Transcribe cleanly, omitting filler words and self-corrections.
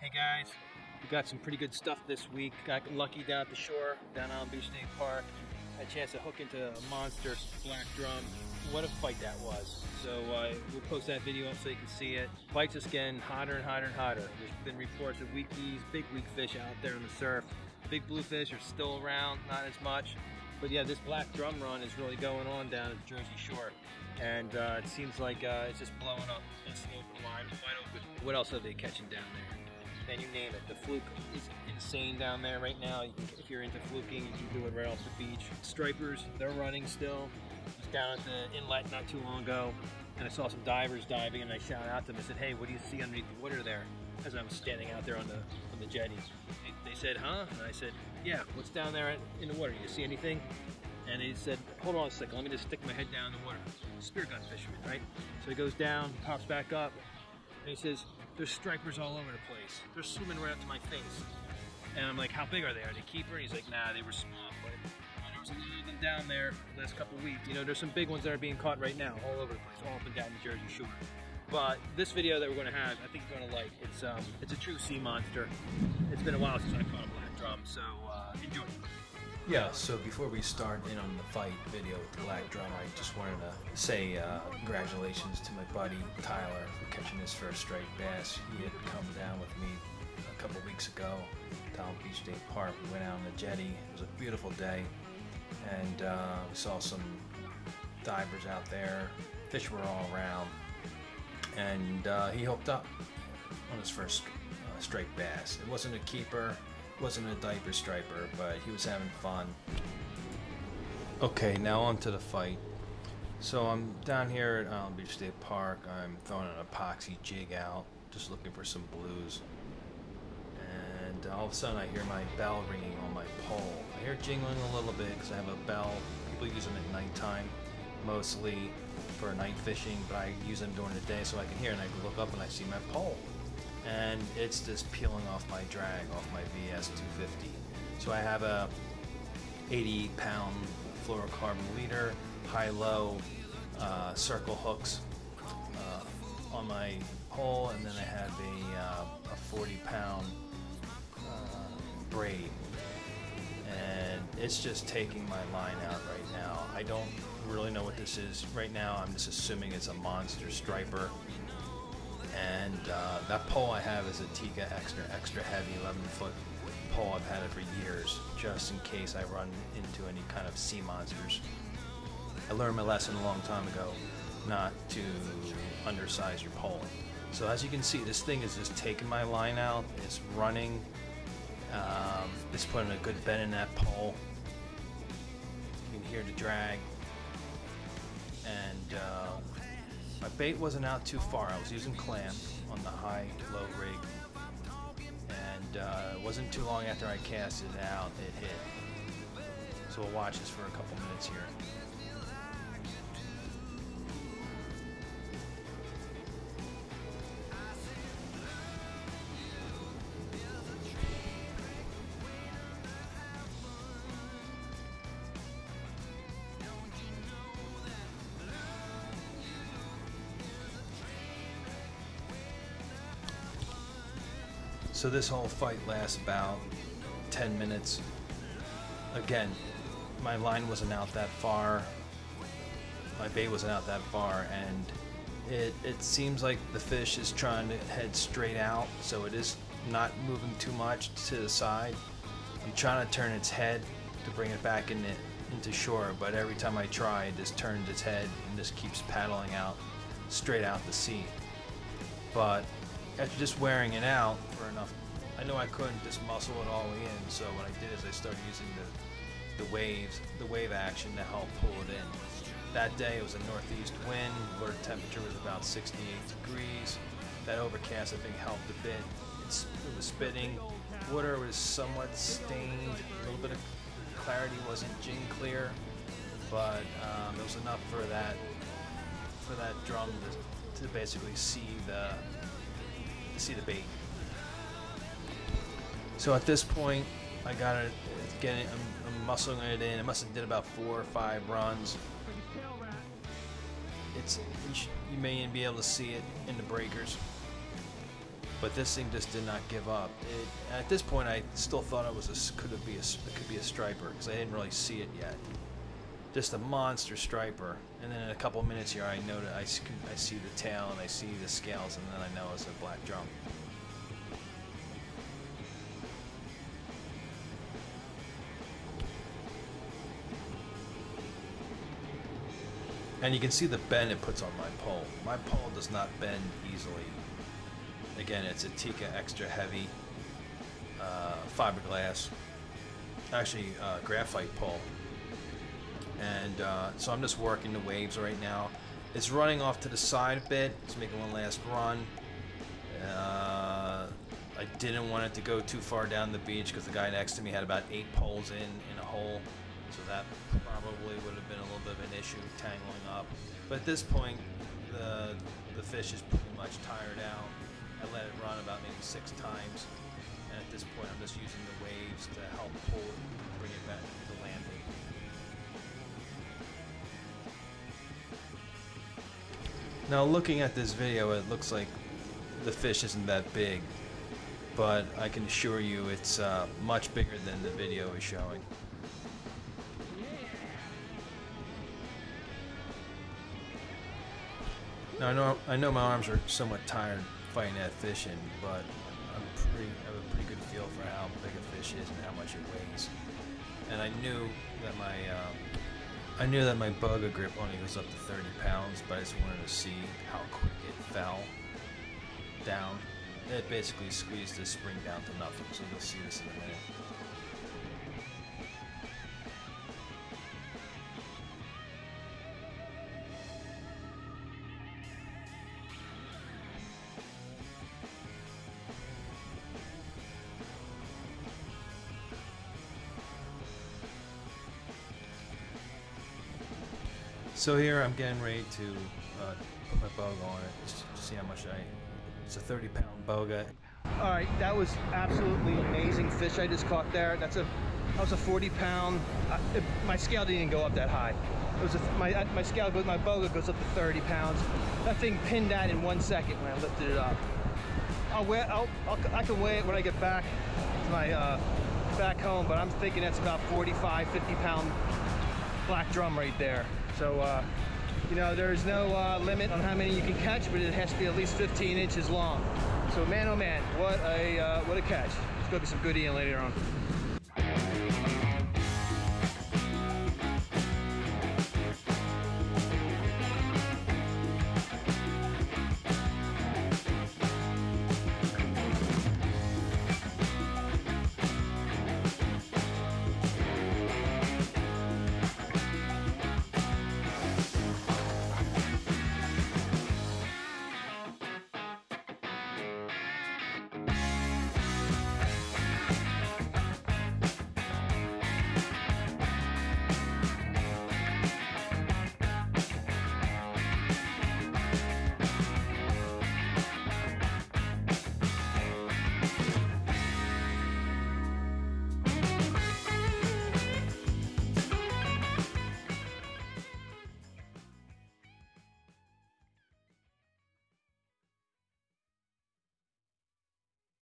Hey guys, we got some pretty good stuff this week. Got lucky down at the shore, down on Beach State Park. Had a chance to hook into a monster black drum. What a fight that was. So we'll post that video up so you can see it. Fights just getting hotter and hotter and hotter. There's been reports of weekies, big weak fish out there in the surf. Big bluefish are still around, not as much. But yeah, this black drum run is really going on down at the Jersey Shore. And it seems like it's just blowing up. It's wide open. What else are they catching down there? Man, you name it. The fluke is insane down there right now. If you're into fluking, you can do it right off the beach. Stripers, they're running still. I was down at the inlet not too long ago, and I saw some divers diving, and I shouted out to them. I said, "Hey, what do you see underneath the water there?" As I was standing out there on the jetty. They said, "Huh?" And I said, "Yeah, what's down there in the water? You see anything?" And he said, "Hold on a second, let me just stick my head down in the water." Spear gun fisherman, right? So he goes down, pops back up, and he says, "There's stripers all over the place. They're swimming right up to my face." And I'm like, "How big are they? Are they keeper?" And he's like, "Nah, they were small, but there was a lot of them down there the last couple of weeks. You know, there's some big ones that are being caught right now, all over the place, all up and down the Jersey Shore." But this video that we're going to have, I think you're going to like. It's a true sea monster. It's been a while since I caught a black drum, so enjoy. Yeah, so before we start in on the fight video with the black drum, I just wanted to say congratulations to my buddy Tyler for catching his first striped bass. He had come down with me a couple weeks ago down Beach State Park. We went out on the jetty. It was a beautiful day, and we saw some divers out there. Fish were all around, and he hooked up on his first striped bass. It wasn't a keeper. Wasn't a diaper striper, but he was having fun. Okay, now on to the fight. So I'm down here at Island Beach State Park. I'm throwing an epoxy jig out, just looking for some blues. And all of a sudden I hear my bell ringing on my pole. I hear it jingling a little bit because I have a bell. People use them at nighttime, mostly for night fishing, but I use them during the day so I can hear it. And I look up and I see my pole. And it's just peeling off my drag, off my VS 250. So I have a 80-pound fluorocarbon leader, high-low circle hooks on my pole, and then I have a 40-pound braid. And it's just taking my line out right now. I don't really know what this is right now. I'm just assuming it's a monster striper. And that pole I have is a Tika extra heavy 11-foot pole. I've had it for years, just in case I run into any kind of sea monsters. I learned my lesson a long time ago, not to undersize your pole. So as you can see, this thing is just taking my line out. It's running. It's putting a good bend in that pole. You can hear the drag. And my bait wasn't out too far. I was using clam on the high-low rig, and it wasn't too long after I cast it out, it hit. So we'll watch this for a couple minutes here. So this whole fight lasts about 10 minutes. Again, my line wasn't out that far, my bait wasn't out that far, and it seems like the fish is trying to head straight out, so it is not moving too much to the side. I'm trying to turn its head to bring it back into shore, but every time I try, it just turns its head and just keeps paddling out, straight out the sea. But after just wearing it out for enough, I know I couldn't just muscle it all in, so what I did is I started using the wave action to help pull it in. That day it was a northeast wind, water temperature was about 68 degrees. That overcast I think helped a bit. It was spitting, water was somewhat stained, a little bit of clarity wasn't gin clear, but it was enough for that drum to basically see the bait. So at this point, I got it. I'm muscling it in. I must have did about 4 or 5 runs. You may even be able to see it in the breakers. but this thing just did not give up. At this point, I still thought it could be a striper because I didn't really see it yet. Just a monster striper, and then in a couple of minutes here, I see the tail and I see the scales, and then I know it's a black drum. And you can see the bend it puts on my pole. My pole does not bend easily. Again, it's a Tika extra heavy fiberglass, actually graphite pole. And so I'm just working the waves right now. It's running off to the side a bit. It's making one last run. I didn't want it to go too far down the beach because the guy next to me had about 8 poles in a hole. So that probably would have been a little bit of an issue tangling up. But at this point, the fish is pretty much tired out. I let it run about maybe 6 times. And at this point, I'm just using the waves to help pull it and bring it back to landing. Now looking at this video, it looks like the fish isn't that big. But I can assure you it's much bigger than the video is showing. Now I know my arms are somewhat tired fighting that fish in, but I have a pretty good feel for how big a fish is and how much it weighs. And I knew that my bugger grip only goes up to 30 pounds, but I just wanted to see how quick it fell down. It basically squeezed the spring down to nothing, so you'll see this in a minute. So here I'm getting ready to put my boga on it, just to see how much it's a 30-pound boga. All right, that was absolutely amazing fish I just caught there. That was a 40-pound. My scale didn't even go up that high. It was my boga goes up to 30 pounds. That thing pinned that in 1 second when I lifted it up. I can weigh it when I get back to my back home, but I'm thinking that's about 45, 50-pound black drum right there. So, you know, there's no limit on how many you can catch, but it has to be at least 15 inches long. So, man, oh man, what a catch. It's going to be some good eating later on.